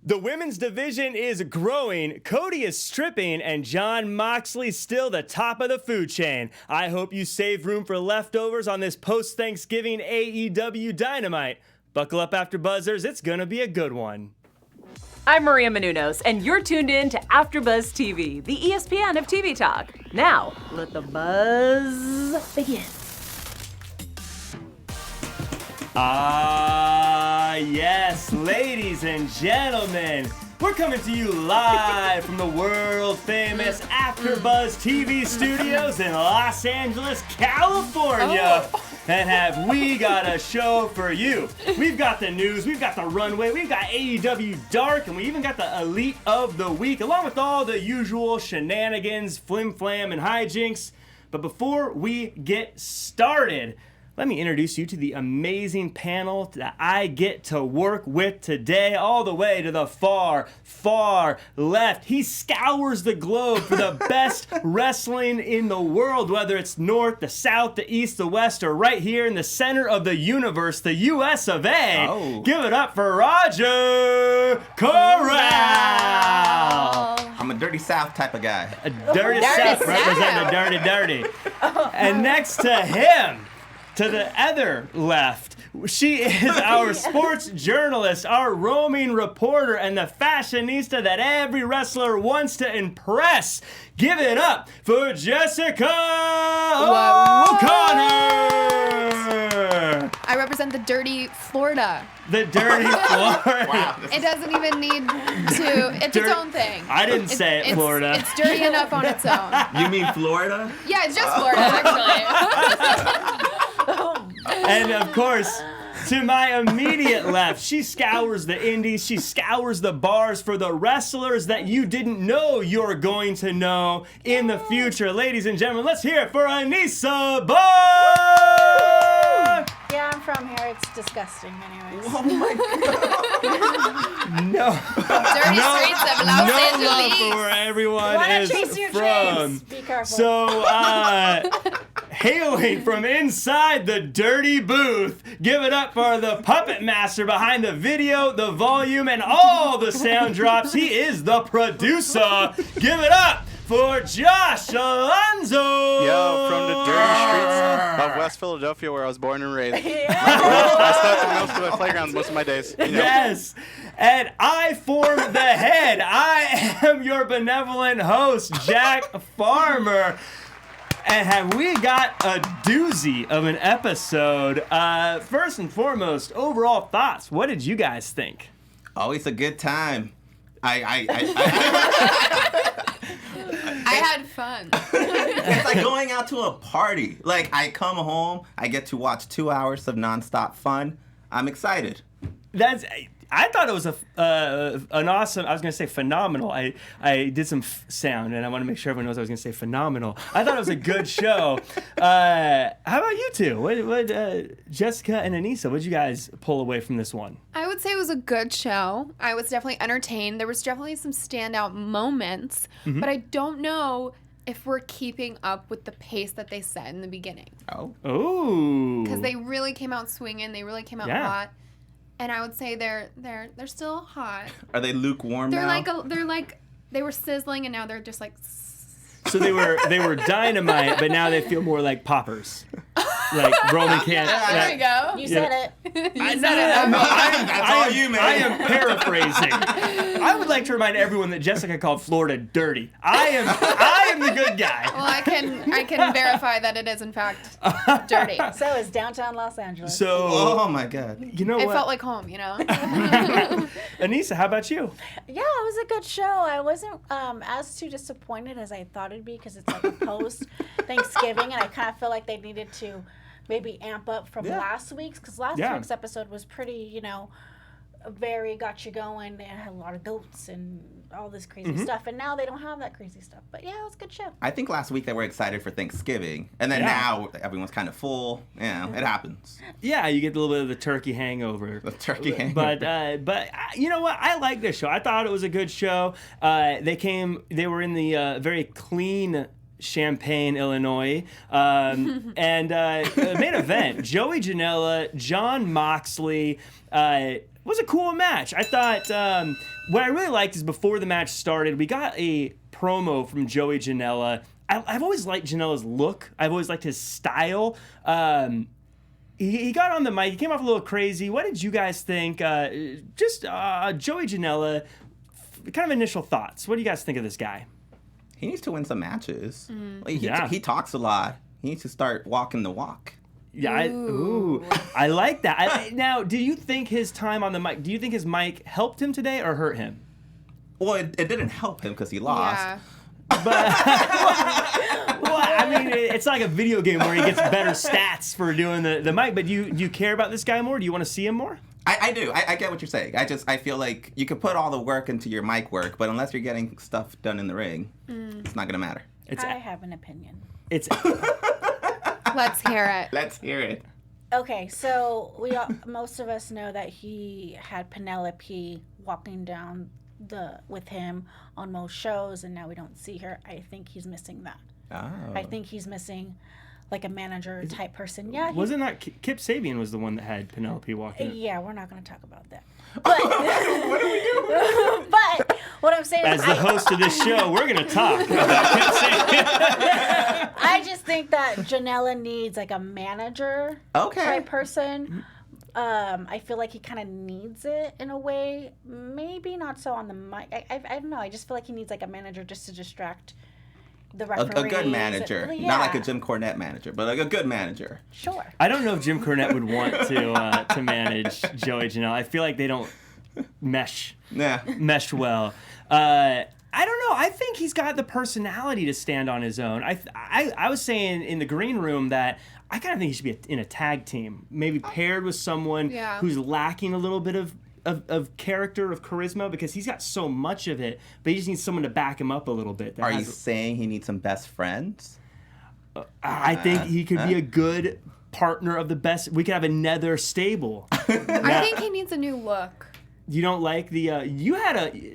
The women's division is growing, Cody is stripping, and Jon Moxley's still the top of the food chain. I hope you save room for leftovers on this post-Thanksgiving AEW Dynamite. Buckle up, AfterBuzzers, it's gonna be a good one. I'm Maria Menounos, and you're tuned in to AfterBuzz TV, the ESPN of TV talk. Now, let the buzz begin. Yes, ladies and gentlemen, we're coming to you live from the world-famous AfterBuzz TV studios in Los Angeles, California. And have we got a show for you? We've got the news, we've got the runway, we've got AEW Dark, and we even got the Elite of the Week, along with all the usual shenanigans, flim-flam, and hijinks. But before we get started, let me introduce you to the amazing panel that I get to work with today, all the way to the far, far left. He scours the globe for the best wrestling in the world, whether it's north, the south, the east, the west, or right here in the center of the universe, the US of A. Oh. Give it up for Roger Corral. I'm a dirty South type of guy. A dirty South representing the dirty. And next to him, to the other left, she is our sports journalist, our roaming reporter, and the fashionista that every wrestler wants to impress. Give it up for Jessica O'Connor! I represent the dirty Florida. The dirty Florida. Wow. It doesn't even need to. It's its own thing. I didn't say it, Florida. It's dirty enough on its own. You mean Florida? Yeah, it's just Florida, actually. And of course, to my immediate left, she scours the indies, she scours the bars for the wrestlers that you didn't know you're going to know in the future. Ladies and gentlemen, let's hear it for Anissa Barr! Yeah, I'm from here. It's disgusting anyways. Oh my God. No. Dirty streets of Los Angeles. No love for where everyone Wanna is chase your from. dreams. Be careful. So, hailing from inside the dirty booth, give it up for the puppet master behind the video, the volume, and all the sound drops. He is the producer. Give it up for Josh Alonzo. Yo, from the dirty streets of West Philadelphia, where I was born and raised. I stuck most of the playgrounds most of my days. You know. Yes. And I form the head. I am your benevolent host, Jack Farmer. And have we got a doozy of an episode? First and foremost, overall thoughts. What did you guys think? Always a good time. I had fun. It's like going out to a party. Like, I come home, I get to watch 2 hours of nonstop fun. I'm excited. I thought it was an awesome, I was going to say phenomenal. I did some sound, and I want to make sure everyone knows I was going to say phenomenal. I thought it was a good show. How about you two? What Jessica and Anissa, what did you guys pull away from this one? I would say it was a good show. I was definitely entertained. There was definitely some standout moments, but I don't know if we're keeping up with the pace that they set in the beginning. Oh. Ooh. Because they really came out swinging. They really came out hot. And I would say they're still hot. Are they lukewarm now? They were sizzling, and now they're just like. So they were dynamite, but now they feel more like poppers. Like Roman can't. There we go. You said it. That's all you, man. I am paraphrasing. I would like to remind everyone that Jessica called Florida dirty. I am the good guy. Well, I can verify that it is in fact dirty. So is downtown Los Angeles. So. Oh my God. You know It what? felt like home, you know. Anissa, how about you? Yeah, it was a good show. I wasn't as too disappointed as I thought it'd be because it's like a post Thanksgiving, and I kind of feel like they needed to maybe amp up from last week's, because last week's episode was pretty, very got you going. They had a lot of goats and all this crazy stuff, and now they don't have that crazy stuff. But yeah, it was a good show. I think last week they were excited for Thanksgiving, and then now everyone's kind of full. It happens. Yeah, you get a little bit of the turkey hangover. The turkey hangover. But you know what? I like this show. I thought it was a good show. They were in the very clean Champaign, Illinois, and main event, Joey Janela, Jon Moxley, was a cool match. I thought what I really liked is before the match started, we got a promo from Joey Janela. I've always liked Janela's look. I've always liked his style. He got on the mic. He came off a little crazy. What did you guys think? Joey Janela, kind of initial thoughts. What do you guys think of this guy? He needs to win some matches. Yeah. He talks a lot. He needs to start walking the walk. Yeah, I like that. Now, do you think his time on the mic, do you think his mic helped him today or hurt him? Well, it didn't help him because he lost. Yeah. But well, I mean, it's like a video game where he gets better stats for doing the mic. But do you care about this guy more? Do you want to see him more? I do. I get what you're saying. I feel like you could put all the work into your mic work, but unless you're getting stuff done in the ring, it's not gonna matter. I have an opinion. It's Let's hear it. Let's hear it. Okay, so most of us know that he had Penelope walking down with him on most shows, and now we don't see her. I think he's missing that. Oh. I think he's missing like a manager type person. Yeah. Wasn't that Kip Sabian was the one that had Penelope walking? Yeah, we're not going to talk about that. But what are we doing? But what I'm saying As is, the host of this show, we're going to talk about Kip Sabian. I just think that Janela needs like a manager type person. I feel like he kind of needs it in a way. Maybe not so on the mic. I don't know. I just feel like he needs like a manager just to distract the referees. A good manager. Yeah. Not like a Jim Cornette manager, but like a good manager. Sure. I don't know if Jim Cornette would want to manage Joey Janela. I feel like they don't mesh well. I don't know. I think he's got the personality to stand on his own. I was saying in the green room that I kind of think he should be in a tag team, maybe paired with someone who's lacking a little bit of character, of charisma, because he's got so much of it, but he just needs someone to back him up a little bit. Are you saying he needs some best friends? I think he could be a good partner of the best. We could have a nether stable. I think he needs a new look. You don't like the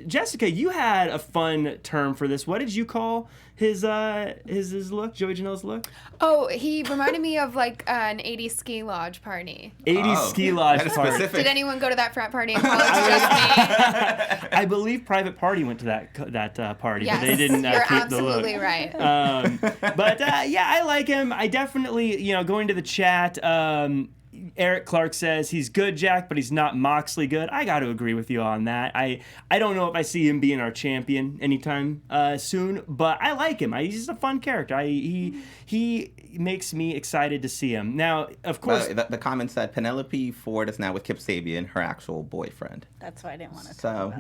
Jessica, you had a fun term for this. What did you call his look, Joey Janela's look? Oh, he reminded me of like an 80s ski lodge party. 80s ski lodge that is party. specific. Did anyone go to that frat party in college? Just me. I believe Private Party went to that party, Yes, but they didn't you're keep the look. absolutely right. But I like him. I definitely, going to the chat, Eric Clark says he's good, Jack, but he's not Moxley good. I got to agree with you on that. I don't know if I see him being our champion anytime soon, but I like him. He's just a fun character. He makes me excited to see him. Now, of course, the comment said Penelope Ford is now with Kip Sabian, her actual boyfriend. That's why I didn't want to. So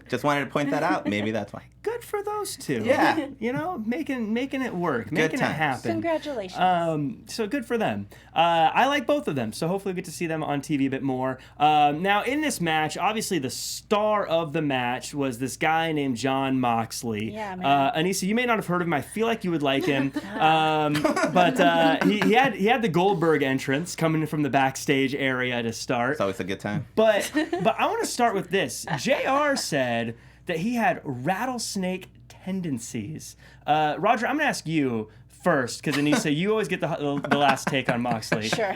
just wanted to point that out. Maybe that's why. good for those two. Yeah, making it work, making it happen. Congratulations. So good for them. I like both of them, so hopefully we get to see them on TV a bit more. Now, in this match, obviously the star of the match was this guy named Jon Moxley. Yeah, man. Anissa, you may not have heard of him. I feel like you would like him. But he had the Goldberg entrance coming from the backstage area to start. It's always a good time. But I want to start with this. JR said that he had rattlesnake tendencies. Roger, I'm going to ask you first, because Anissa, you always get the last take on Moxley. Sure.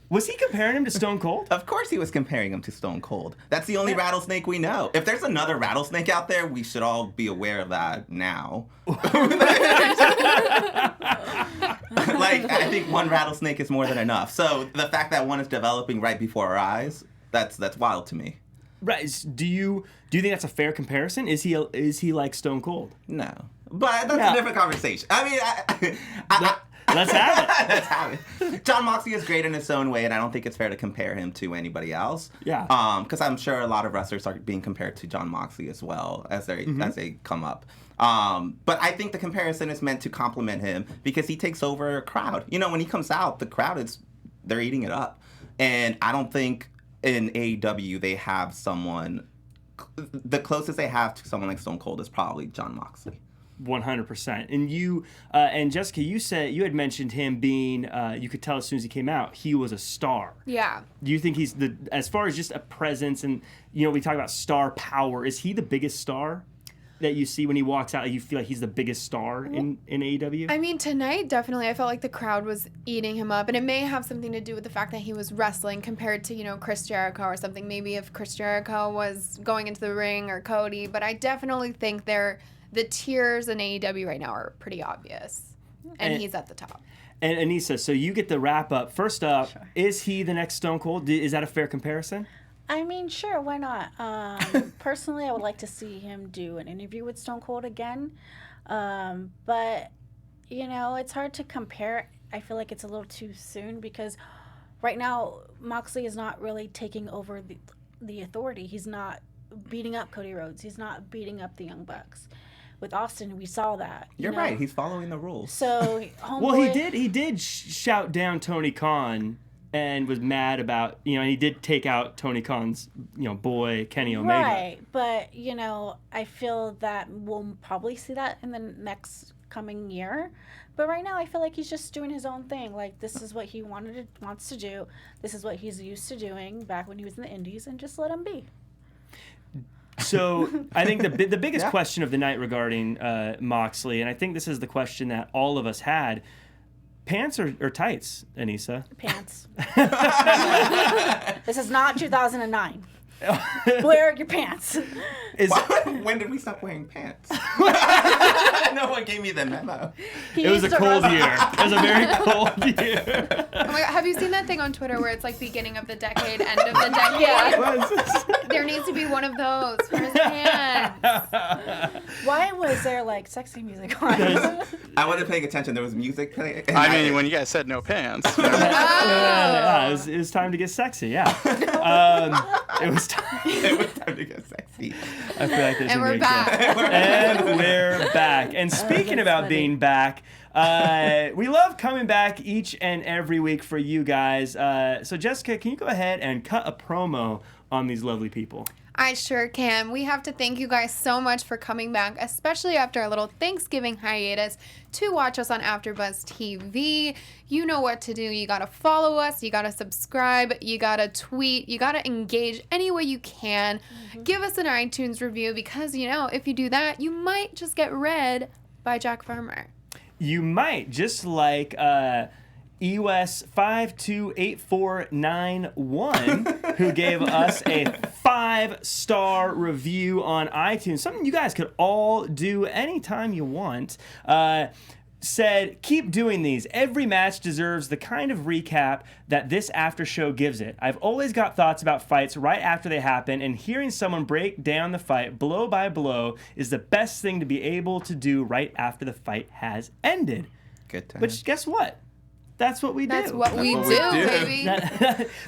Was he comparing him to Stone Cold? Of course he was comparing him to Stone Cold. That's the only rattlesnake we know. If there's another rattlesnake out there, we should all be aware of that now. I think one rattlesnake is more than enough. So the fact that one is developing right before our eyes, that's wild to me. Right. Do you think that's a fair comparison? Is he like Stone Cold? No. But that's a different conversation. I mean, let's have it. Let's have it. Jon Moxley is great in his own way, and I don't think it's fair to compare him to anybody else. Yeah. Because I'm sure a lot of wrestlers are being compared to Jon Moxley as well as they come up. But I think the comparison is meant to compliment him because he takes over a crowd. When he comes out, the crowd they're eating it up, and I don't think in AEW they have someone. The closest they have to someone like Stone Cold is probably Jon Moxley. 100%. And you and Jessica, you had mentioned him being. You could tell as soon as he came out, he was a star. Yeah. Do you think he's as far as just a presence and we talk about star power? Is he the biggest star? that you see when he walks out, you feel like he's the biggest star in AEW? I mean, tonight, definitely, I felt like the crowd was eating him up. And it may have something to do with the fact that he was wrestling compared to, you know, Chris Jericho or something. Maybe if Chris Jericho was going into the ring or Cody. But I definitely think the tiers in AEW right now are pretty obvious. And he's at the top. And Anissa, so you get the wrap up. First up, is he the next Stone Cold? Is that a fair comparison? I mean, sure, why not? Personally, I would like to see him do an interview with Stone Cold again. But, you know, it's hard to compare. I feel like it's a little too soon because right now Moxley is not really taking over the authority. He's not beating up Cody Rhodes. He's not beating up the Young Bucks. With Austin, we saw that. You're right. He's following the rules. So, well, he did shout down Tony Khan and was mad about, you know, and he did take out Tony Khan's, you know, boy, Kenny Omega. Right, but, you know, I feel that we'll probably see that in the next coming year. But right now, I feel like he's just doing his own thing. Like, this is what he wants to do. This is what he's used to doing back when he was in the Indies, and just let him be. So I think the biggest question of the night regarding Moxley, and I think this is the question that all of us had, pants or tights, Anissa? Pants. This is not 2009. Wear your pants. When did we stop wearing pants? No one gave me the memo. It was a cold year. It was a very cold year. Oh my God, have you seen that thing on Twitter where it's like beginning of the decade, end of the decade? There needs to be one of those for his pants. Why was there like sexy music on? I wasn't paying attention. There was music playing. I mean, when you guys said no pants. You know. It was time to get sexy, yeah. It was time to get sexy. I feel like there's and we're back. And we're back. And speaking about funny. being back, we love coming back each and every week for you guys. So Jessica, can you go ahead and cut a promo on these lovely people? I sure can. We have to thank you guys so much for coming back, especially after our little Thanksgiving hiatus, to watch us on AfterBuzz TV. You know what to do. You got to follow us. You got to subscribe. You got to tweet. You got to engage any way you can. Mm-hmm. Give us an iTunes review because, you know, if you do that, you might just get read by Jack Farmer. You might, just like EOS 528491, who gave us a 5-star review on iTunes. Something you guys could all do anytime you want. Said, keep doing these. Every match deserves the kind of recap that this after show gives it. I've always got thoughts about fights right after they happen, and hearing someone break down the fight blow by blow is the best thing to be able to do right after the fight has ended. Good time. Which, guess what? That's what we do. That's what we do, baby.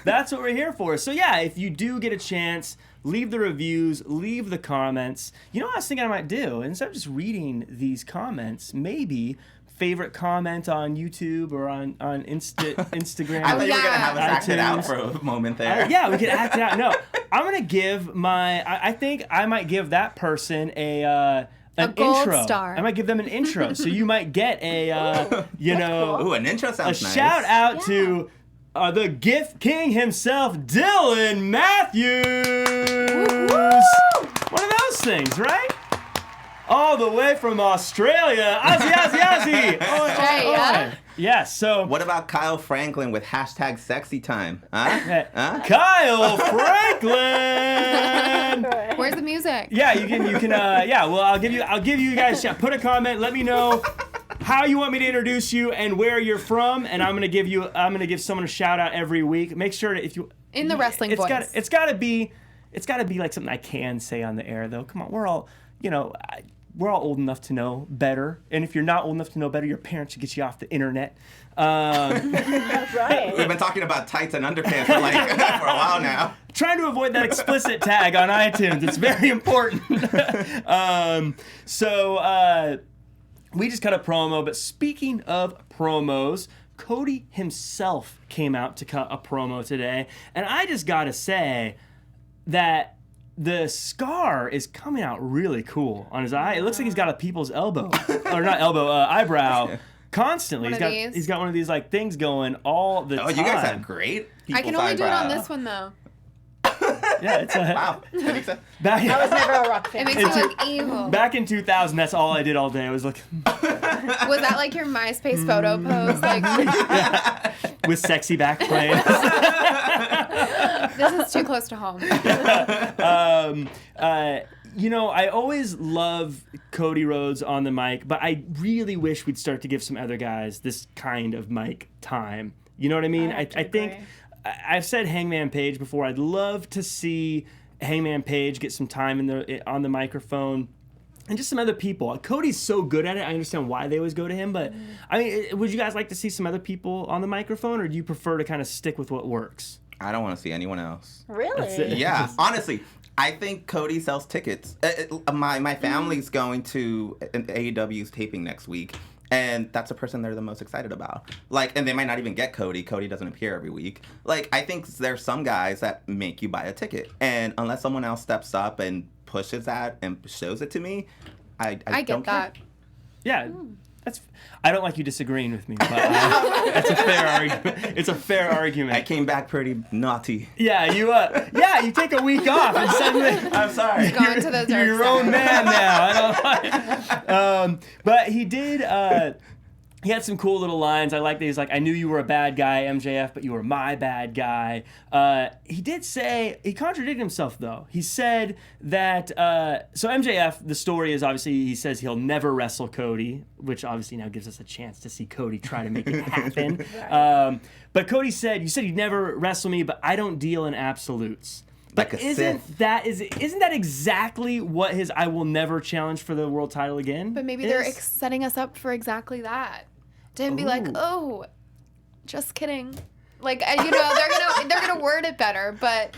That's what we're here for. So yeah, if you do get a chance, leave the reviews, leave the comments. You know what I was thinking I might do? Instead of just reading these comments, maybe favorite comment on YouTube or on Instagram. I thought you were going to have us act it out for a moment there. Yeah, we could act it out. No, I'm going to give I think I might give that person an gold intro. star. I might give them an intro. So you might get an intro sounds nice. Shout out to the gift king himself, Dylan Matthews. One of those things, right? All the way from Australia. Aussie. Australia. Yes, so... What about Kyle Franklin with #SexyTime? Huh? Kyle Franklin! Where's the music? Yeah, you can. Well, I'll give you guys. Put a comment. Let me know how you want me to introduce you and where you're from, and I'm gonna give someone a shout out every week. Make sure that if you in the wrestling voice. It's gotta be like something I can say on the air though. Come on, we're all old enough to know better, and if you're not old enough to know better, your parents should get you off the internet. Right. We've been talking about tights and underpants for for a while now. Trying to avoid that explicit tag on iTunes. It's very important. We just cut a promo, but speaking of promos, Cody himself came out to cut a promo today, and I just gotta say that the scar is coming out really cool on his eye. It looks like he's got a people's elbow, or not elbow, eyebrow. Constantly, he's got one of these things going all the time. Oh, you guys have great. I can only do it on this one though. Yeah, it's a Wow. Anissa? back, I was never a rock It fan. makes you look evil. back in 2000. That's all I did all day. I was like Was that like your MySpace photo pose? Like, with sexy back planes. this is too close to home. You know, I always love Cody Rhodes on the mic, but I really wish we'd start to give some other guys this kind of mic time. You know what I mean? I think I've said Hangman Page before. I'd love to see Hangman Page get some time on the microphone. And just some other people. Cody's so good at it. I understand why they always go to him. But, I mean, would you guys like to see some other people on the microphone, or do you prefer to kind of stick with what works? I don't want to see anyone else. Really? That's it. Yeah, honestly, I think Cody sells tickets. My family's going to an AEW's taping next week, and that's the person they're the most excited about. Like, and they might not even get Cody. Cody doesn't appear every week. Like, I think there's some guys that make you buy a ticket, and unless someone else steps up and pushes that and shows it to me, I I don't get that. care. Yeah, I don't like you disagreeing with me, but that's a fair argument. It's a fair argument. I came back pretty naughty. Yeah, you take a week off and suddenly I'm sorry. Gone to the dark you're your own side. man now. I don't like. But he did. He had some cool little lines. I like that. He's like, I knew you were a bad guy, MJF, but you were my bad guy. He did say, he contradicted himself, though. He said that, so MJF, the story is obviously, he says he'll never wrestle Cody, which obviously now gives us a chance to see Cody try to make it happen. But Cody said, you said you'd never wrestle me, but I don't deal in absolutes. Like But a isn't Sith. that exactly what his I will never challenge for the world title again? But maybe is? they're setting us up for exactly that. To him be like, Ooh. oh, just kidding. Like, you know, they're gonna word it better, but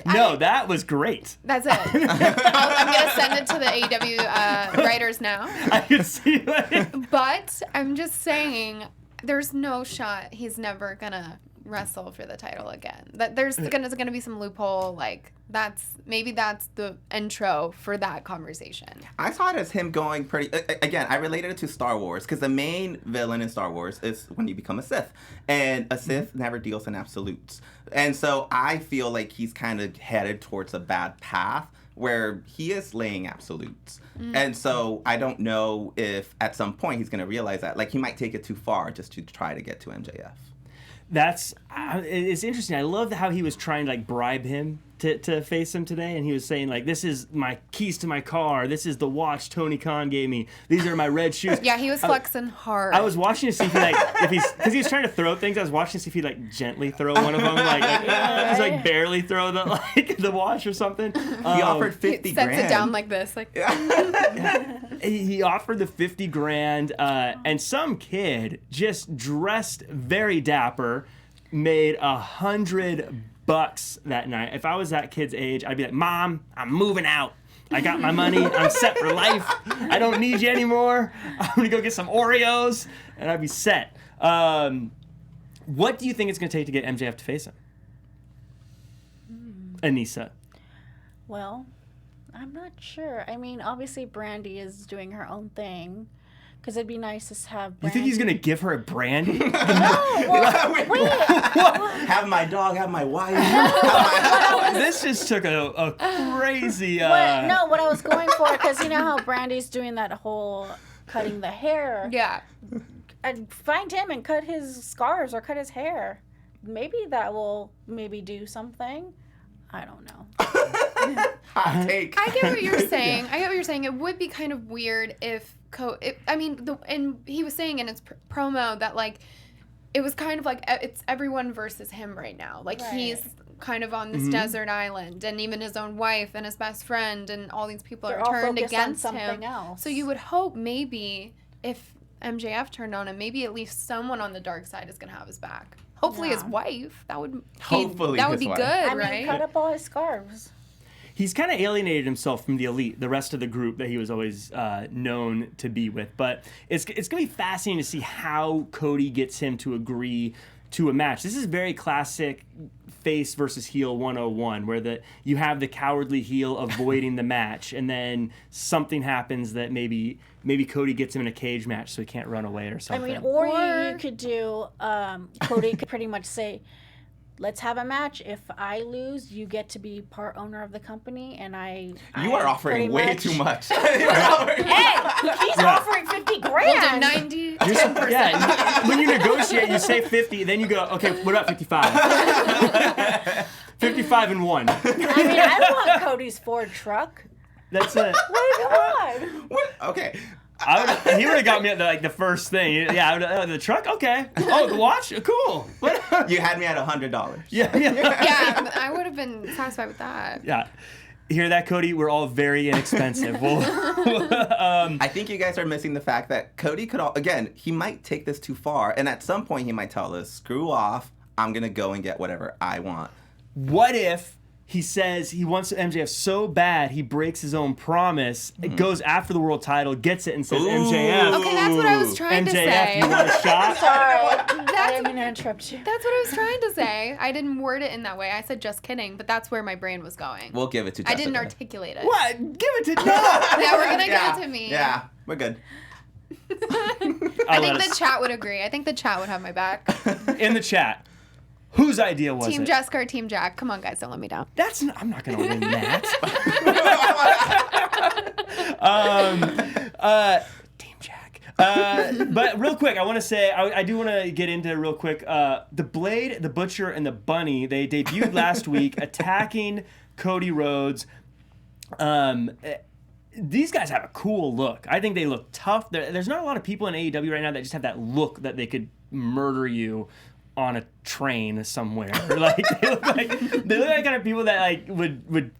No, that was great. that's it. I'm gonna send it to the AEW writers now. I could see that. But I'm just saying, there's no shot he's never wrestle for the title again. That there's gonna be some loophole. Like that's the intro for that conversation. I saw it as him going pretty. Again, I related it to Star Wars because the main villain in Star Wars is when you become a Sith, and a Sith never deals in absolutes. And so I feel like he's kind of headed towards a bad path where he is laying absolutes. And so I don't know if at some point he's going to realize that. Like he might take it too far just to try to get to MJF. It's interesting. I love how he was trying to like bribe him to face him today, and he was saying like, "This is my keys to my car. This is the watch Tony Khan gave me. These are my red shoes." Yeah, he was flexing hard. I was watching to see if because he was trying to throw things. I was watching to see if he'd like gently throw one of them, just like barely throw the watch or something. He offered 50 he grand. sets it down like this, like He offered the 50 grand, and some kid just dressed very dapper made $100 that night. If I was that kid's age, I'd be like, Mom, I'm moving out. I got my money. I'm set for life. I don't need you anymore. I'm going to go get some Oreos, and I'd be set. What do you think it's going to take to get MJF to face him? Anissa. Well, I'm not sure. I mean, obviously Brandy is doing her own thing. Because it'd be nice to have Brandy. You think he's going to give her a brandy? No, well, wait. Have my dog, have my wife. This just took a crazy... What I was going for, because you know how Brandy's doing that whole cutting the hair. yeah. I'd find him and cut his scarves or cut his hair. Maybe that will do something. I don't know. Hot take. I get what you're saying. It would be kind of weird if and he was saying in his promo that like it was kind of like it's everyone versus him right now. Like he's kind of on this desert island, and even his own wife and his best friend and all these people They're are all turned focused against on him. something else. So you would hope maybe if MJF turned on him, maybe at least someone on the dark side is gonna have his back. Hopefully his wife. That would Hopefully that would his be wife. good, I mean, right? cut up all his scarves. He's kind of alienated himself from the elite, the rest of the group that he was always known to be with. But it's going to be fascinating to see how Cody gets him to agree to a match. This is very classic face versus heel 101, where you have the cowardly heel avoiding the match, and then something happens that maybe Cody gets him in a cage match so he can't run away or something. I mean, or you could do, Cody could pretty much say, let's have a match. If I lose, you get to be part owner of the company, and You are offering way much, too much. Hey, he's offering 50 grand. We'll do 90, 10%. Yeah, when you negotiate, you say 50, then you go, okay, what about 55? 55 and 1. I mean, I want Cody's Ford truck. That's it. What do you want? What? Okay. He would have got me at the first thing. Yeah, the truck? Okay. Oh, the watch? Cool. What? You had me at $100. Yeah. Yeah, I would have been satisfied with that. Yeah. Hear that, Cody? We're all very inexpensive. I think you guys are missing the fact that Cody he might take this too far, and at some point he might tell us, screw off, I'm going to go and get whatever I want. What if he says he wants MJF so bad he breaks his own promise, it goes after the world title, gets it, and says, MJF. Okay, that's what I was trying to MJF, say. you want a shot? Sorry, I didn't mean to interrupt you. That's what I was trying to say. I didn't word it in that way. I said just kidding, but that's where my brain was going. We'll give it to I Jessica. didn't articulate it. What? Give it to no. Yeah, we're gonna give it to me. Yeah, we're good. I think the chat would agree. I think the chat would have my back. In the chat, whose idea was Team it? Jessica or Team Jack? Come on, guys, don't let me down. I'm not gonna win that. Team Jack. But real quick, I want to say I do want to get into real quick. The Blade, the Butcher, and the Bunny. They debuted last week, attacking Cody Rhodes. These guys have a cool look. I think they look tough. There's not a lot of people in AEW right now that just have that look that they could murder you on a train somewhere. Like they look like kind of people that like would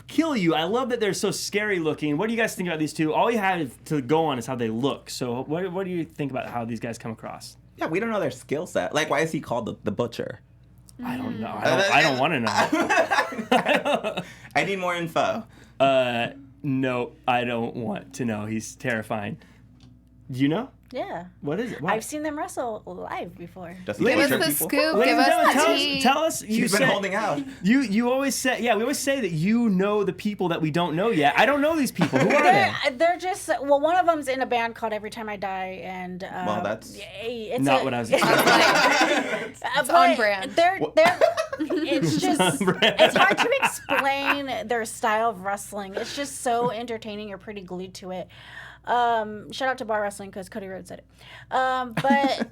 kill you. I love that they're so scary looking. What do you guys think about these two? All you have to go on is how they look. So what do you think about how these guys come across? Yeah, we don't know their skill set. Like, why is he called the Butcher? I don't know. I don't want to know. I need more info. No, I don't want to know. He's terrifying. Do you know? Yeah. What is it? What? I've seen them wrestle live before. Does he Give us butcher the people? scoop. Ladies Give and us gentlemen, the tea. tell us. He's been holding out. You always say, we always say that you know the people that we don't know yet. I don't know these people. Who are they? They're just, well, one of them's in a band called Every Time I Die, and Well, that's it's not what I was expecting. It's on brand. It's just, it's hard to explain their style of wrestling. It's just so entertaining. You're pretty glued to it. Shout out to Bar Wrestling because Cody Rhodes said it. But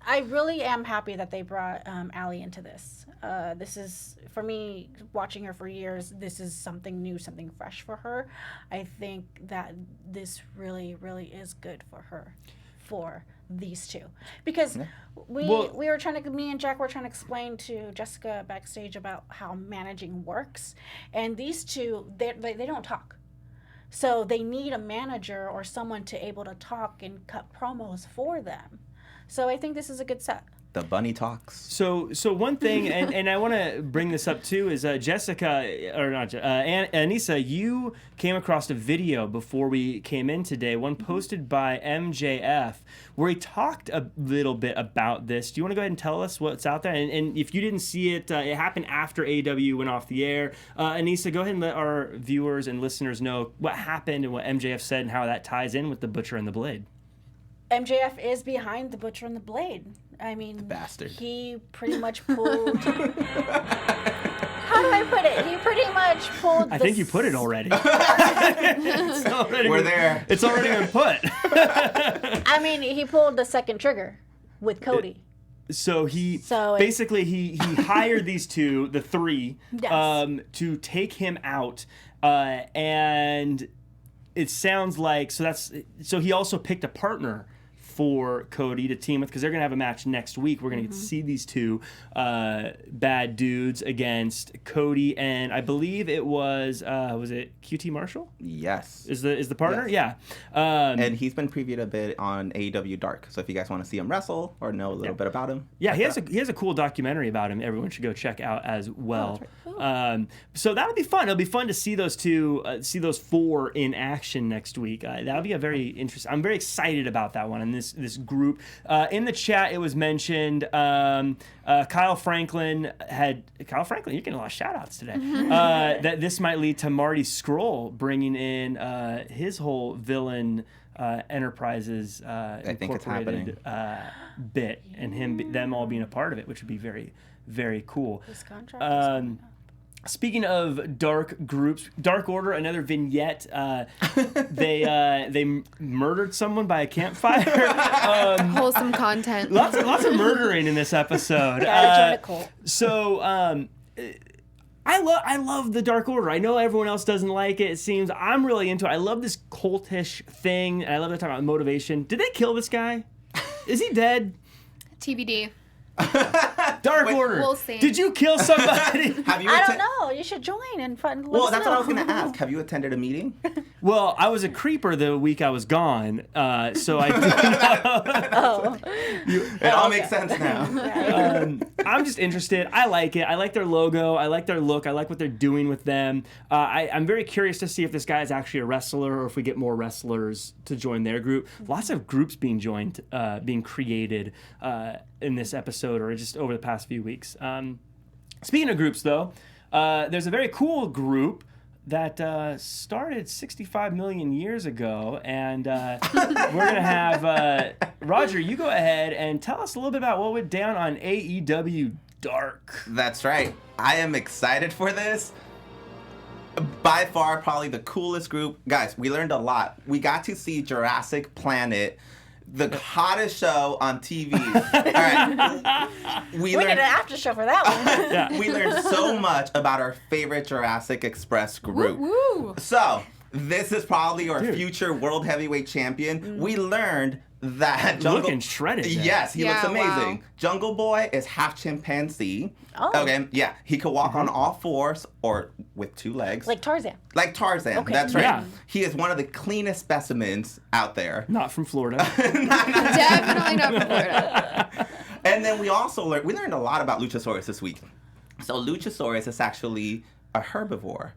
I really am happy that they brought Allie into this. This is, for me, watching her for years, this is something new, something fresh for her. I think that this really, really is good for her, for these two. Because me and Jack were trying to explain to Jessica backstage about how managing works. And these two, they don't talk. So they need a manager or someone to able to talk and cut promos for them. So I think this is a good set. the bunny talks. So one thing, and I want to bring this up too, is Anissa, you came across a video before we came in today, one posted by MJF, where he talked a little bit about this. Do you want to go ahead and tell us what's out there? And if you didn't see it, it happened after AEW went off the air. Anissa, go ahead and let our viewers and listeners know what happened and what MJF said and how that ties in with the Butcher and the Blade. MJF is behind the Butcher and the Blade. I mean, the bastard. He pretty much pulled. How do I put it? He pretty much pulled. I think you put it already. We're there. It's already been put. I mean, he pulled the second trigger with Cody. So he hired these two, the three, yes. To take him out, and it sounds like so he also picked a partner for Cody to team with, because they're going to have a match next week. We're going to get to see these two bad dudes against Cody, and I believe it was it QT Marshall? Yes. Is the partner? Yes. Yeah. And he's been previewed a bit on AEW Dark. So if you guys want to see him wrestle or know a little bit about him. Yeah, he has a cool documentary about him. Everyone should go check out as well. Oh, right. So that'll be fun. It'll be fun to see those two, see those four in action next week. That'll be a very interesting. I'm very excited about that one and this group. In the chat, it was mentioned. Kyle Franklin, you're getting a lot of shout outs today. That this might lead to Marty Scurll bringing in his whole villain Enterprises I think it's happening. bit, and them all being a part of it, which would be very, very cool. This contract is coming up. Speaking of dark groups, Dark Order, another vignette. They murdered someone by a campfire. Wholesome content. Lots of murdering in this episode. Gotta join a cult. So I love the Dark Order. I know everyone else doesn't like it. It seems I'm really into it. I love this cultish thing. And I love to talk about motivation. Did they kill this guy? Is he dead? TBD. Dark Order. We'll see. Did you kill somebody? Have you I don't know. You should join and find. Well, that's what I was going to ask. Have you attended a meeting? Well, I was a creeper the week I was gone, so I did Oh. It all makes sense now. I'm just interested. I like it. I like their logo. I like their look. I like what they're doing with them. I'm very curious to see if this guy is actually a wrestler or if we get more wrestlers to join their group. Lots of groups being joined, being created in this episode or just over the past few weeks. Speaking of groups, though, there's a very cool group that started 65 million years ago, and we're going to have Roger, you go ahead and tell us a little bit about what went down on AEW Dark. That's right. I am excited for this. By far, probably the coolest group. Guys, we learned a lot. We got to see Jurassic Planet, the hottest show on TV. All right. We need an after show for that one. Yeah. We learned so much about our favorite Jurassic Express group. Woo! So, this is probably our future world heavyweight champion. We learned that Looking shredded. man. Yes, he looks Yeah, amazing. wow. Jungle Boy is half chimpanzee. Oh. Okay, yeah. He could walk on all fours or with two legs. Like Tarzan. Like Tarzan. Okay. That's right. Yeah. He is one of the cleanest specimens out there. Not from Florida. Definitely not from Florida. And then we learned a lot about Luchasaurus this week. So Luchasaurus is actually a herbivore.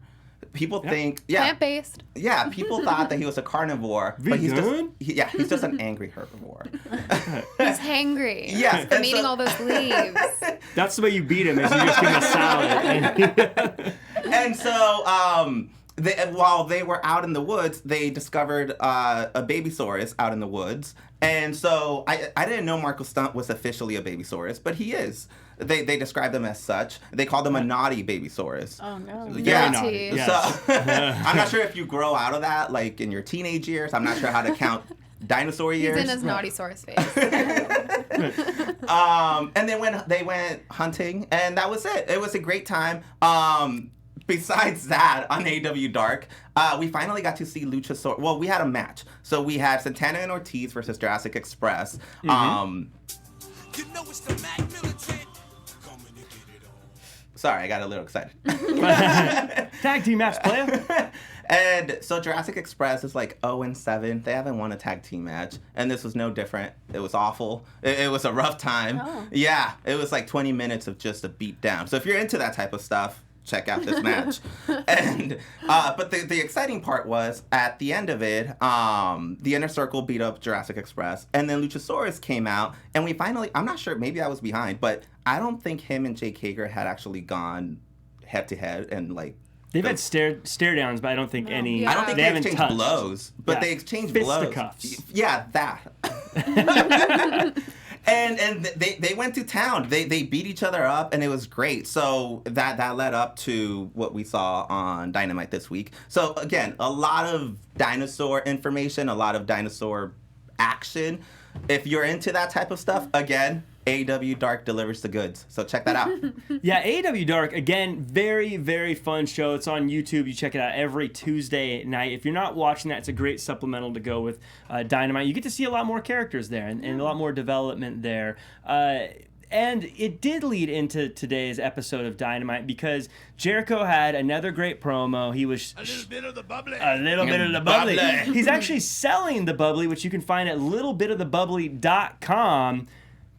People think, Plant-based. yeah, people thought that he was a carnivore, but he's Vegan? he's just an angry herbivore. He's hangry. Yes, From and eating so- all those leaves. That's the way you beat him, is you just give him a salad. And so, while they were out in the woods, they discovered a babysaurus out in the woods. And so I didn't know Marco Stunt was officially a babysaurus, but he is. They described him as such. They called him a naughty babysaurus. Oh no. Yeah. naughty, yes. So I'm not sure if you grow out of that, like in your teenage years. I'm not sure how to count dinosaur years. He's in his naughty source face. And then they went hunting, and that was it. It was a great time. Besides that, on AEW Dark, we finally got to see Luchasaurus. Well, we had a match. So we had Santana and Ortiz versus Jurassic Express. You know it's the Mac Military. Coming to get it on. Sorry, I got a little excited. Tag team match, player. And so Jurassic Express is like 0-7. They haven't won a tag team match. And this was no different. It was awful. It was a rough time. Oh. Yeah, it was like 20 minutes of just a beat down. So if you're into that type of stuff, check out this match. And but the exciting part was at the end of it, the Inner Circle beat up Jurassic Express, and then Luchasaurus came out, and we finally, I'm not sure, maybe I was behind, but I don't think him and Jake Hager had actually gone head to head and like. They've had stare downs, but I don't think any. Yeah. I don't think they haven't exchanged touched. blows, but Yeah. they exchanged blows. Fisticuffs. Yeah, that. And they went to town. They beat each other up, and it was great. So that led up to what we saw on Dynamite this week. So again, a lot of dinosaur information, a lot of dinosaur action. If you're into that type of stuff, again, AEW Dark delivers the goods. So check that out. Yeah, AEW Dark, again, very, very fun show. It's on YouTube. You check it out every Tuesday night. If you're not watching that, it's a great supplemental to go with Dynamite. You get to see a lot more characters there and a lot more development there. And it did lead into today's episode of Dynamite because Jericho had another great promo. He was... A little bit of the bubbly. A little bit of the bubbly. He's actually selling the bubbly, which you can find at littlebitofthebubbly.com.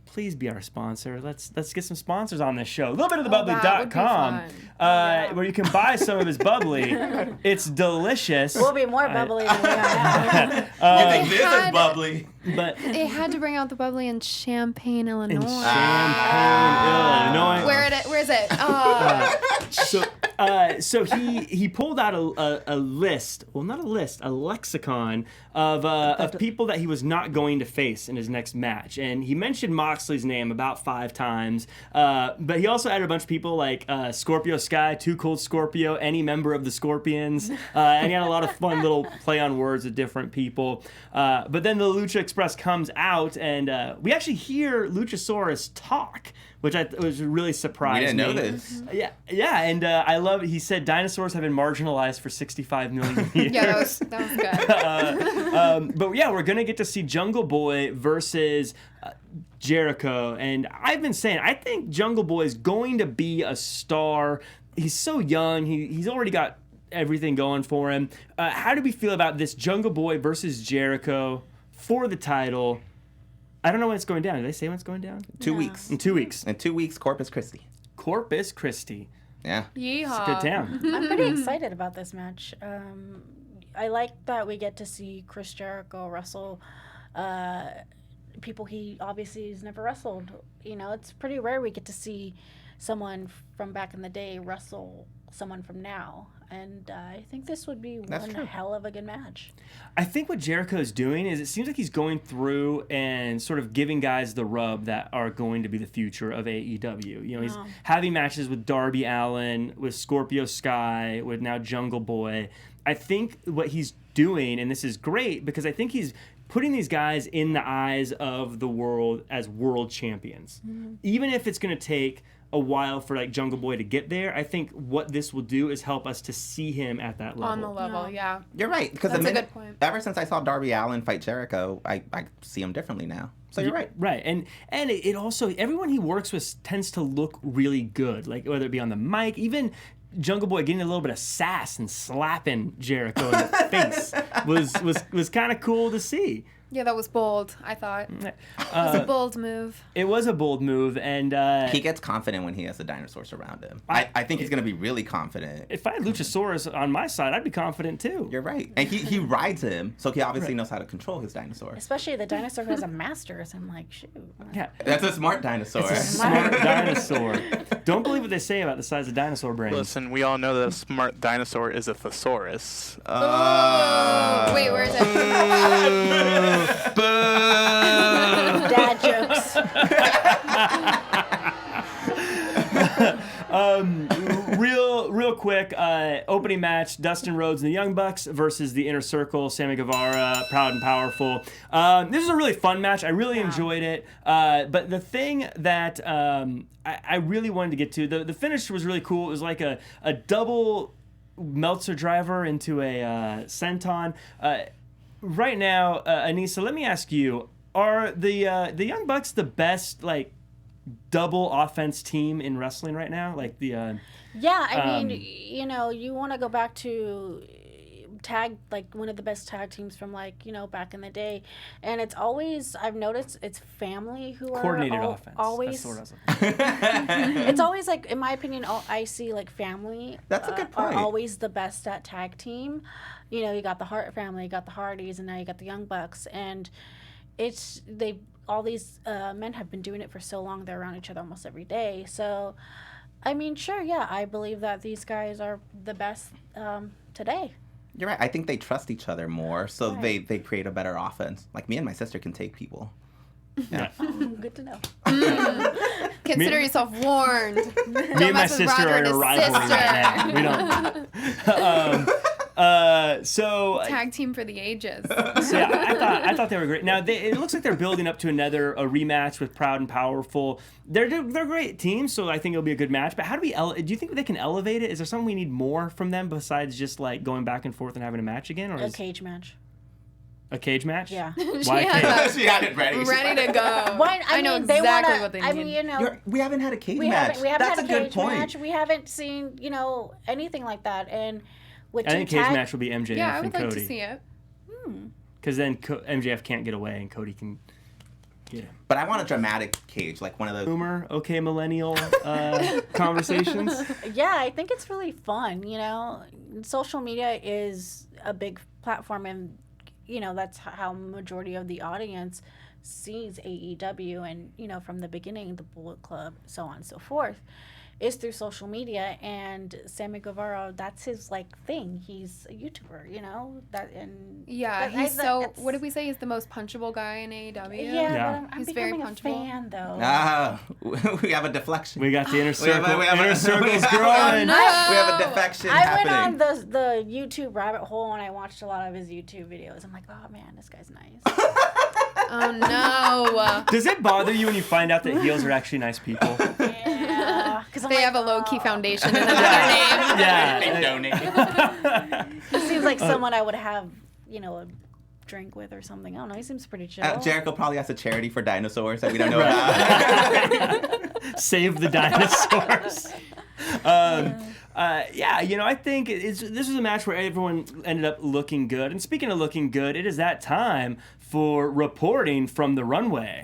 Please be our sponsor. Let's get some sponsors on this show. Littlebitofthebubbly.com, where you can buy some of his bubbly. It's delicious. We'll be more bubbly than we are now. You think this is bubbly? But They had to bring out the bubbly in Champaign, Illinois. Illinois. Where is it? So he pulled out a list. Well, not a list, a lexicon of people that he was not going to face in his next match, and he mentioned Moxley's name about 5 times. But he also added a bunch of people like Scorpio Sky, Too Cold Scorpio, any member of the Scorpions, and he had a lot of fun little play on words with different people. But then the Lucha Express comes out, and we actually hear Luchasaurus talk, which was really surprising. We didn't know this. Yeah, and I love it. He said dinosaurs have been marginalized for 65 million years. Yeah, that was good. But yeah, we're gonna get to see Jungle Boy versus Jericho, and I've been saying I think Jungle Boy is going to be a star. He's so young. He's already got everything going for him. How do we feel about this Jungle Boy versus Jericho for the title? I don't know when it's going down. Did they say when it's going down? 2 weeks. In 2 weeks. In 2 weeks, Corpus Christi. Corpus Christi. Yeah. Yeehaw. Good town. I'm pretty excited about this match. I like that we get to see Chris Jericho wrestle people he obviously has never wrestled. You know, it's pretty rare we get to see someone from back in the day wrestle someone from now. And I think this would be one hell of a good match. I think what Jericho is doing is it seems like he's going through and sort of giving guys the rub that are going to be the future of AEW. You know, he's having matches with Darby Allin, with Scorpio Sky, with now Jungle Boy. I think what he's doing, and this is great, because I think he's putting these guys in the eyes of the world as world champions. Even if it's going to take a while for like Jungle Boy to get there, I think what this will do is help us to see him at that level. On the level, yeah. You're right. Because That's a good point. Ever since I saw Darby Allin fight Jericho, I see him differently now. So you're right. Right. And it also, everyone he works with tends to look really good, like whether it be on the mic, even Jungle Boy getting a little bit of sass and slapping Jericho in the face was kind of cool to see. Yeah, that was bold, I thought. It was a bold move. It was a bold move, and he gets confident when he has the dinosaurs around him. I think he's going to be really confident. If I had Luchasaurus on my side, I'd be confident too. You're right. And he rides him, so he obviously knows how to control his dinosaur. Especially the dinosaur who has a master, so I'm like, shoot. Yeah. That's a smart dinosaur. It's a smart dinosaur. Don't believe what they say about the size of dinosaur brains. Listen, we all know that a smart dinosaur is a thesaurus. Wait, where is it? Dad jokes. Real quick, opening match, Dustin Rhodes and the Young Bucks versus the Inner Circle, Sammy Guevara, Proud and Powerful. This is a really fun match. I really enjoyed it. But the thing that I really wanted to get to, the finish was really cool. It was like a double Meltzer driver into a senton. Right now, Anissa, let me ask you, are the Young Bucks the best, like, double offense team in wrestling right now? Like the yeah, I mean, you know, you want to go back to tag, like one of the best tag teams from, like, you know, back in the day, and it's always, I've noticed it's family who are coordinated offense. Always. That's the word I was It's always like, in my opinion, I see like family. That's a good point. Are always the best at tag team. You know, you got the Hart family, you got the Hardys, and now you got the Young Bucks, and all these men have been doing it for so long. They're around each other almost every day. So, I mean, sure, yeah, I believe that these guys are the best today. You're right. I think they trust each other more, so they create a better offense. Like me and my sister can take people. Yeah. Good to know. Consider yourself warned. Me and my sister are in a rivalry right now. We don't. So tag team for the ages. So yeah, I thought they were great. Now it looks like they're building up to a rematch with Proud and Powerful. They're great teams, so I think it'll be a good match. But how do do you think they can elevate it? Is there something we need more from them besides just like going back and forth and having a match again, or a cage match? A cage match? Yeah. Why cage? She had it ready. Ready to go. Why, I know exactly what they need. I mean, you know, we haven't had a cage match. We haven't That's had a good cage point. match. We haven't seen, you know, anything like that. And with I think cage match will be MJF yeah, I and would Cody. like to see it. Because then MJF can't get away and Cody can get him. But I want a dramatic cage, like one of those. Boomer, okay, millennial conversations. Yeah, I think it's really fun. You know, social media is a big platform, and that's how majority of the audience sees AEW, and from the beginning, the Bullet Club, so on and so forth, is through social media. And Sammy Guevara, that's his thing. He's a YouTuber, what did we say? He's the most punchable guy in AEW. Yeah. But I'm He's becoming very a punchable. fan though. We have a deflection. We got the inner circle. we have inner a- circle's we growing. We have a defection I happening. went on the YouTube rabbit hole and I watched a lot of his YouTube videos. I'm like, oh man, this guy's nice. Oh no. Does it bother you when you find out that heels are actually nice people? Yeah, because They have a low-key foundation and another name. Yeah. They donate. He seems like someone I would have, a drink with or something. I don't know. He seems pretty chill. Jericho probably has a charity for dinosaurs that we don't know about. Save the dinosaurs. I think this was a match where everyone ended up looking good. And speaking of looking good, it is that time for reporting from the runway.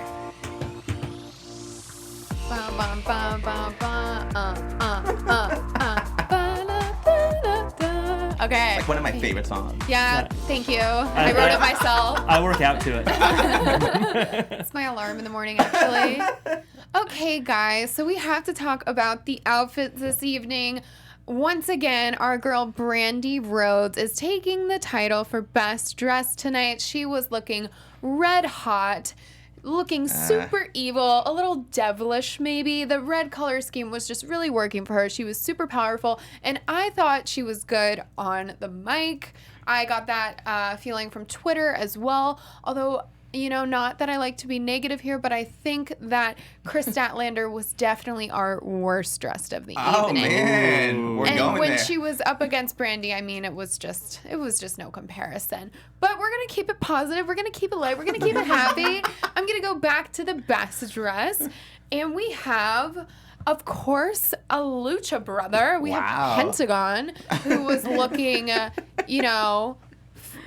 Bum, bum, bum, bum, bum, Okay. Like one of my favorite songs. Yeah, thank you. I wrote it myself. I work out to it. It's my alarm in the morning, actually. Okay, guys, so we have to talk about the outfits this evening. Once again, our girl Brandy Rhodes is taking the title for Best Dressed tonight. She was looking red hot, looking super evil, a little devilish maybe. The red color scheme was just really working for her. She was super powerful, and I thought she was good on the mic. I got that feeling from Twitter as well, although not that I like to be negative here, but I think that Chris Statlander was definitely our worst dressed of the evening. Oh man, we're And going when there. she was up against Brandy, I mean, it was just no comparison. But we're gonna keep it positive. We're gonna keep it light. We're gonna keep it happy. I'm gonna go back to the best dress, and we have, of course, a lucha brother. We have Pentagon, who was looking,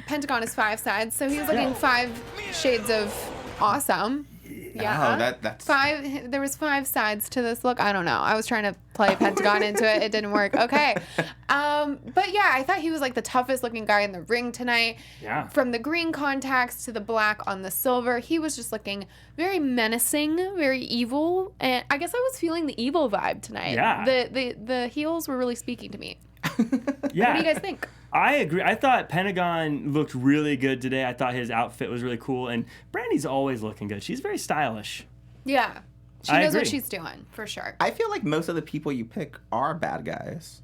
Pentagon is 5 sides, so he was looking 5 shades of awesome. Yeah. Oh, that's 5. There was 5 sides to this look. I don't know. I was trying to play Pentagon into it. It didn't work. Okay. But yeah, I thought he was like the toughest looking guy in the ring tonight. Yeah. From the green contacts to the black on the silver, he was just looking very menacing, very evil, and I guess I was feeling the evil vibe tonight. Yeah. The heels were really speaking to me. Yeah. What do you guys think? I agree. I thought Pentagon looked really good today. I thought his outfit was really cool. And Brandy's always looking good. She's very stylish. Yeah. She I knows what agree. she's doing, for sure. I feel like most of the people you pick are bad guys.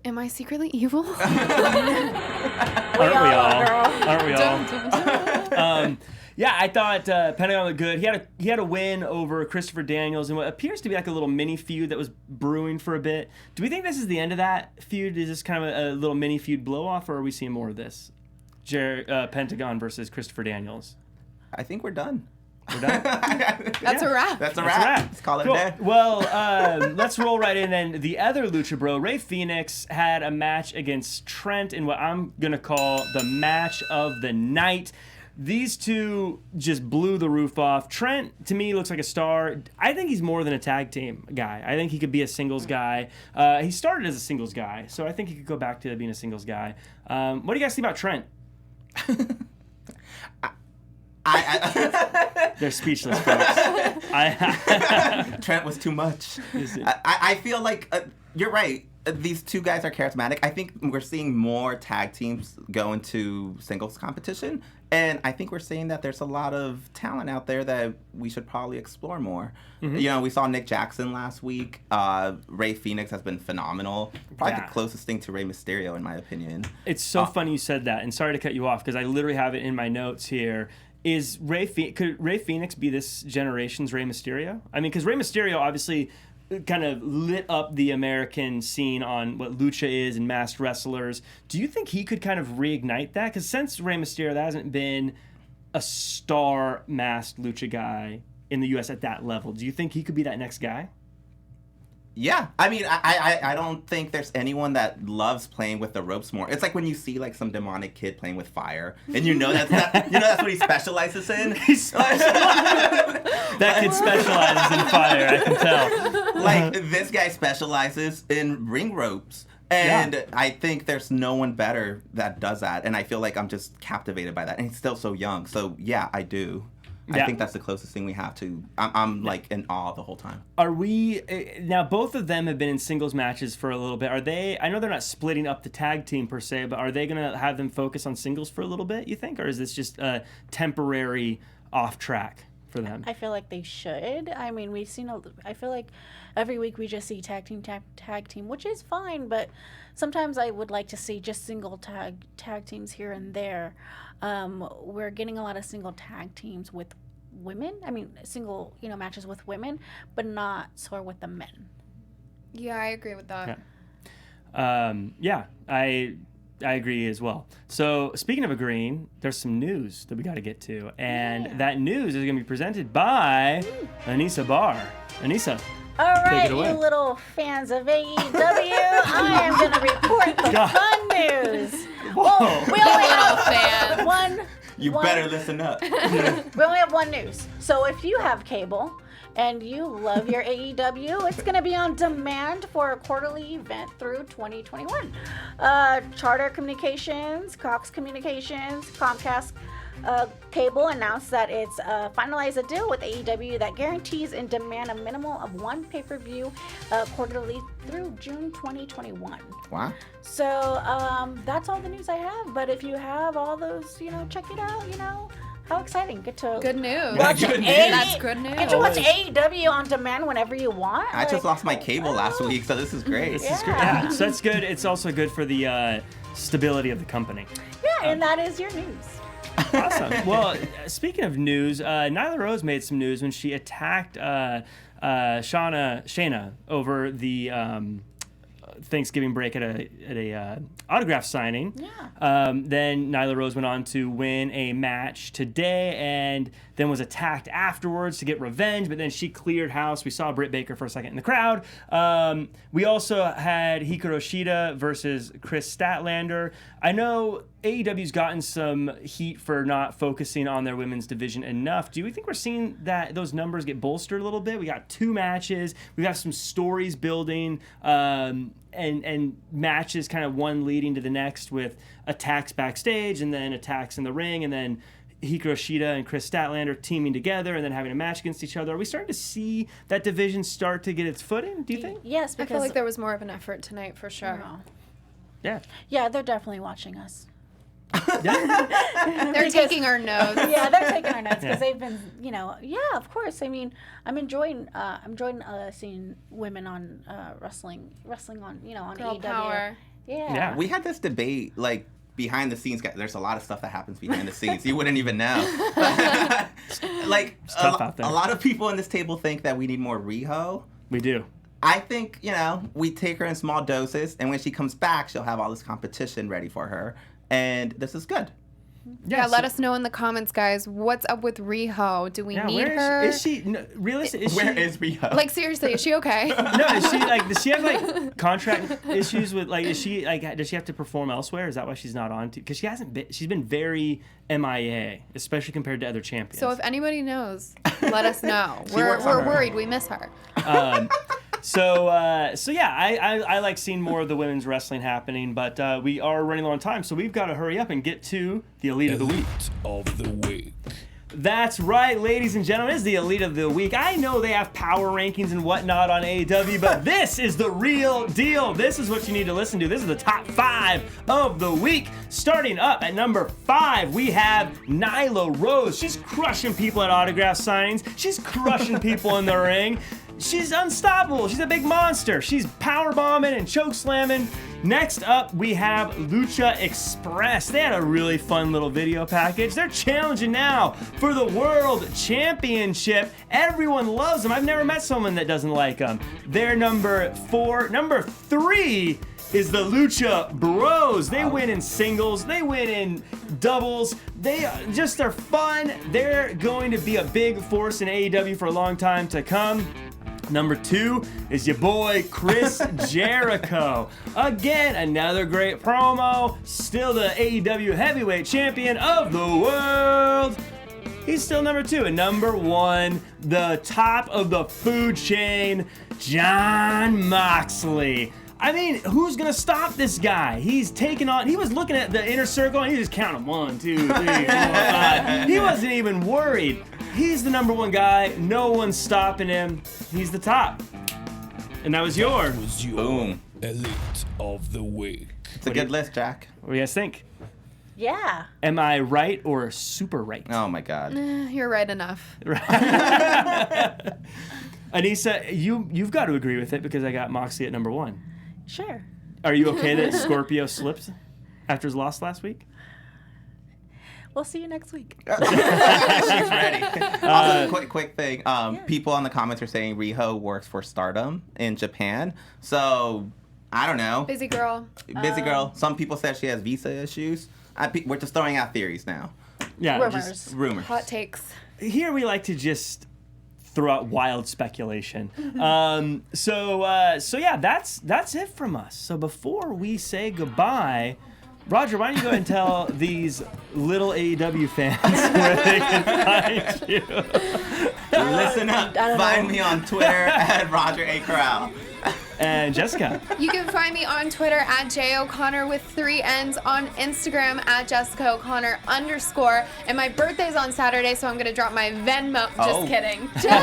Am I secretly evil? Aren't we all? Yeah, I thought Pentagon looked good. He had a win over Christopher Daniels in what appears to be like a little mini feud that was brewing for a bit. Do we think this is the end of that feud? Is this kind of a little mini feud blow off, or are we seeing more of this? Pentagon versus Christopher Daniels. I think we're done. We're done. That's a wrap. That's a wrap. Let's call it Cool. a day. Well, let's roll right in. And the other Lucha Bro, Rey Fenix, had a match against Trent in what I'm going to call the match of the night. These two just blew the roof off. Trent, to me, looks like a star. I think he's more than a tag team guy. I think he could be a singles guy. He started as a singles guy, so I think he could go back to being a singles guy. What do you guys think about Trent? They're speechless, folks. Trent was too much. I feel like you're right. These two guys are charismatic. I think we're seeing more tag teams go into singles competition, and I think we're seeing that there's a lot of talent out there that we should probably explore more. Mm-hmm. We saw Nick Jackson last week. Rey Fenix has been phenomenal. Probably the closest thing to Rey Mysterio, in my opinion. It's so funny you said that, and sorry to cut you off because I literally have it in my notes here. Could Rey Fenix be this generation's Rey Mysterio? I mean, because Rey Mysterio obviously kind of lit up the American scene on what lucha is and masked wrestlers. Do you think he could kind of reignite that? Because since Rey Mysterio, there hasn't been a star masked lucha guy in the U.S. at that level. Do you think he could be that next guy? Yeah, I mean, I don't think there's anyone that loves playing with the ropes more. It's like when you see like some demonic kid playing with fire, and that's what he specializes in. That kid specializes in fire, I can tell. Like this guy specializes in ring ropes. And I think there's no one better that does that. And I feel like I'm just captivated by that. And he's still so young. So, yeah, I do. I think that's the closest thing we have to. I'm like in awe the whole time. Are we now? Both of them have been in singles matches for a little bit. Are they? I know they're not splitting up the tag team per se, but are they going to have them focus on singles for a little bit? You think, or is this just a temporary off track for them? I feel like they should. I mean, we've seen. I feel like every week we just see tag team, which is fine. But sometimes I would like to see just single tag teams here and there. We're getting a lot of single tag teams with women. I mean, single matches with women, but not so with the men. Yeah, I agree with that. I agree as well. So speaking of agreeing, there's some news that we got to get to, and that news is going to be presented by Anissa Barr. Anissa. All right, you little fans of AEW, I am going to report the fun news. Well, we only have one. You better listen up. We only have one news. So if you have cable and you love your AEW, it's going to be on demand for a quarterly event through 2021. Charter Communications, Cox Communications, Comcast Cable announced that it's finalized a deal with AEW that guarantees and demand a minimum of one pay-per-view quarterly through June 2021. Wow. So that's all the news I have. But if you have all those, check it out. How exciting! Good news. Watch good news. That's good news. Get to watch AEW on demand whenever you want. I just lost my cable last week, so this is great. This is great. Yeah, so that's good. It's also good for the stability of the company. Yeah, and that is your news. Awesome. Well, speaking of news, Nyla Rose made some news when she attacked Shayna over the Thanksgiving break at a autograph signing. Yeah. Then Nyla Rose went on to win a match today, and then was attacked afterwards to get revenge. But then she cleared house. We saw Britt Baker for a second in the crowd. We also had Hikaru Shida versus Chris Statlander. I know AEW's gotten some heat for not focusing on their women's division enough. Do you think we're seeing that those numbers get bolstered a little bit? We got 2 matches. We got some stories building, and matches kind of one leading to the next with attacks backstage and then attacks in the ring, and then Hikaru Shida and Chris Statlander teaming together and then having a match against each other. Are we starting to see that division start to get its footing, do you think? Yes, because I feel like there was more of an effort tonight for sure. Yeah. Yeah, they're definitely watching us. They're taking our notes. Yeah, they're taking our notes because they've been, of course. I mean, I'm enjoying seeing women on wrestling on, on Girl AEW. power. Yeah. We had this debate, like, behind the scenes. There's a lot of stuff that happens behind the scenes. You wouldn't even know. Like, a lot of people in this table think that we need more Riho. We do. I think, we take her in small doses, and when she comes back, she'll have all this competition ready for her. And this is good. Yeah, let us know in the comments, guys. What's up with Riho? Do we need her? Is she realistic? Where is Riho? Like, seriously, is she okay? No, is she does she have contract issues with does she have to perform elsewhere? Is that why she's not on? Because she's been very MIA, especially compared to other champions. So if anybody knows, let us know. We're worried. We miss her. So yeah, I like seeing more of the women's wrestling happening, but we are running low on time, so we've got to hurry up and get to the Elite of the Week. That's right, ladies and gentlemen, it's the Elite of the Week. I know they have power rankings and whatnot on AEW, but this is the real deal. This is what you need to listen to. This is the top 5 of the week. Starting up at number 5, we have Nyla Rose. She's crushing people at autograph signings. She's crushing people in the ring. She's unstoppable. She's a big monster. She's power bombing and choke slamming. Next up, we have Lucha Express. They had a really fun little video package. They're challenging now for the World Championship. Everyone loves them. I've never met someone that doesn't like them. They're number 4. Number 3 is the Lucha Bros. They win in singles. They win in doubles. They just are fun. They're going to be a big force in AEW for a long time to come. Number 2 is your boy, Chris Jericho. Again, another great promo. Still the AEW Heavyweight Champion of the world. He's still number 2. And number 1, the top of the food chain, Jon Moxley. I mean, who's gonna stop this guy? He's taking on. He was looking at the inner circle and he just counted 1, 2, 3, 4, 5. He wasn't even worried. He's the number 1 guy. No one's stopping him. He's the top. And that was yours. Boom. Elite of the week. It's a good list, Jack. What do you guys think? Yeah. Am I right or super right? Oh my God. You're right enough. Anissa, you've got to agree with it because I got Moxley at number 1. Sure. Are you okay that Scorpio slipped after his loss last week? We'll see you next week. She's ready. Also, quick thing. People on the comments are saying Riho works for Stardom in Japan. So, I don't know. Busy girl. Busy girl. Some people said she has visa issues. We're just throwing out theories now. Yeah. Rumors. Rumors. Hot takes. Here we like to just throw out wild speculation. So yeah, that's it from us. So before we say goodbye, Roger, why don't you go ahead and tell these little AEW fans where they can find you? Listen up. Find me on Twitter at Roger A. Corral. And Jessica. You can find me on Twitter at JOConnor with 3 N's, on Instagram at Jessica O'Connor _. And my birthday's on Saturday, so I'm going to drop my Venmo. Just kidding. Just kidding.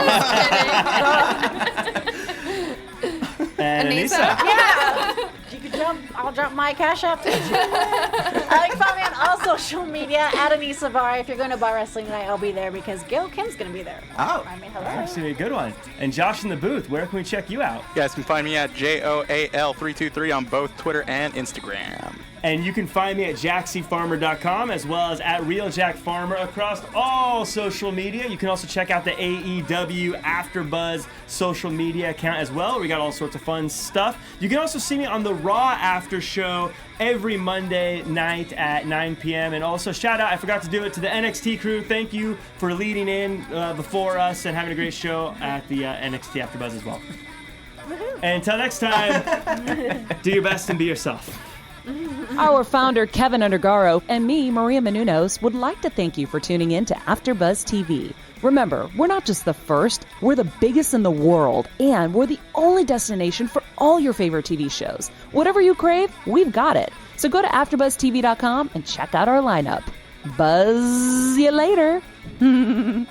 And Anissa? Yeah. You can I'll drop my Cash App. You can find me on all social media at Anissa Barr. If you're going to Bar Wrestling tonight, I'll be there because Gail Kim's going to be there. Oh. I mean, hello. That's gonna be a good one. And Josh in the booth, where can we check you out? You guys can find me at JOAL323 on both Twitter and Instagram. And you can find me at jackcfarmer.com as well as at RealJackFarmer across all social media. You can also check out the AEW AfterBuzz social media account as well. We got all sorts of fun stuff. You can also see me on the Raw After Show every Monday night at 9 p.m. And also shout out, I forgot to do it, to the NXT crew. Thank you for leading in before us and having a great show at the NXT AfterBuzz as well. And until next time, do your best and be yourself. Our founder, Keven Undergaro, and me, Maria Menounos, would like to thank you for tuning in to AfterBuzz TV. Remember, we're not just the first, we're the biggest in the world, and we're the only destination for all your favorite TV shows. Whatever you crave, we've got it. So go to AfterBuzzTV.com and check out our lineup. Buzz you later. The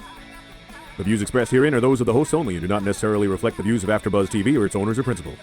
views expressed herein are those of the hosts only and do not necessarily reflect the views of AfterBuzz TV or its owners or principals.